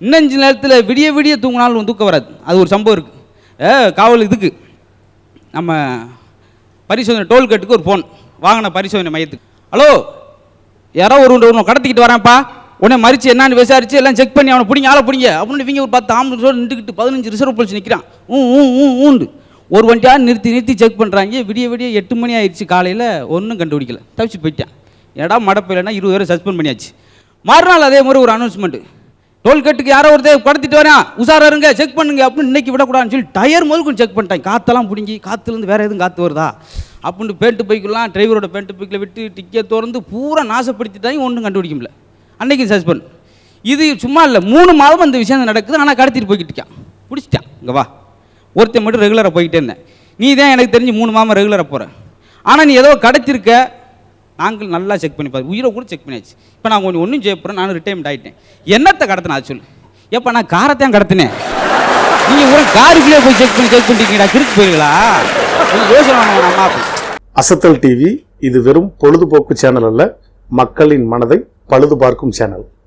இன்னும் சில நேரத்தில் விடிய விடிய தூங்கினாலும் தூக்கம் வராது. அது ஒரு சம்பவம் இருக்குது. காவல் இதுக்கு நம்ம பரிசோதனை டோல்கேட்டுக்கு ஒரு ஃபோன், வாங்கின பரிசோதனை மையத்துக்கு. ஹலோ, யாரோ ஒரு கடத்திக்கிட்டு வரேன்ப்பா, உடனே மறிச்சு என்னான்னு விசாரிச்சு எல்லாம் செக் பண்ணி அவனை பிடிங்க, ஆளை பிடிங்க அப்படின்னு இவங்க ஒரு 10 ஆம்புலன்ஸோடு நின்றுக்கிட்டு 15 ரிசர்வ் போலீஸ் நிற்கிறான். ஊண்டு ஒரு வண்டியாக நிறுத்தி செக் பண்ணுறாங்க. விடிய விடிய 8 மணி ஆயிடுச்சு காலையில். ஒன்றும் கண்டுபிடிக்கல, தப்பிச்சு போயிட்டான். ஏடா மடப்பையிலன்னா 20 பேரை சஸ்பெண்ட் பண்ணியாச்சு. மறுநாள் அதே மாதிரி ஒரு அனௌன்ஸ்மெண்ட்டு, டோல்கேட்டுக்கு யாரோ ஒருத்தர் கடத்திட்டு வரேன், உஷாரா இருங்க, செக் பண்ணுங்க அப்படின்னு. இன்றைக்கி விடக்கூடாதுன்னு சொல்லி டயர் முதல் செக் பண்ணிட்டாங்க. காற்றெல்லாம் பிடிங்கி, காற்றுலேருந்து வேறு எதுவும் காற்று வருதா அப்படின்னு பேண்ட்டு பைக்கெல்லாம் டிரைவரோட பேண்ட்டு பைக்கில் விட்டு டிக்கெட் திறந்து பூரா நாசப்படுத்திட்டாங்க. ஒன்றும் கண்டுபிடிக்க முடியல. அன்றைக்கி சஸ்பெண்ட். இது சும்மா இல்லை, 3 மாதம் அந்த விஷயம் நடக்குது. ஆனால் கடத்திட்டு போய்கிட்டு இருக்கான், பிடிச்சிட்டான். இங்கே வா, ஒருத்தன் மட்டும் ரெகுலராக போய்கிட்டே இருந்தேன். நீ தான் எனக்கு தெரிஞ்சு 3 மாதம் ரெகுலராக போகிற. ஆனால் நீ ஏதோ கடத்திருக்க, நாங்கள் நல்லா செக் பண்ணி பார்த்து உயிரை கூட செக் பண்ணியாச்சு. இப்போ நான் கொஞ்சம் ஒன்றும் செய்ய போகிறேன், நானும் ரிட்டைர்மெண்ட் ஆகிட்டேன். என்னத்தை கடத்தினா அது சொல்லு. எப்போ நான் காரத்தையும் கடத்தினேன், நீங்கள் கூட காருக்குள்ளே போய் செக் பண்ணிட்டீங்கடா, கிறுக்கு போயிருங்களா? யோசனை அம்மா. அசத்தல் டிவி இது வெறும் பொழுதுபோக்கு சேனல் அல்ல, மக்களின் மனதை பழுது பார்க்கும் சேனல்.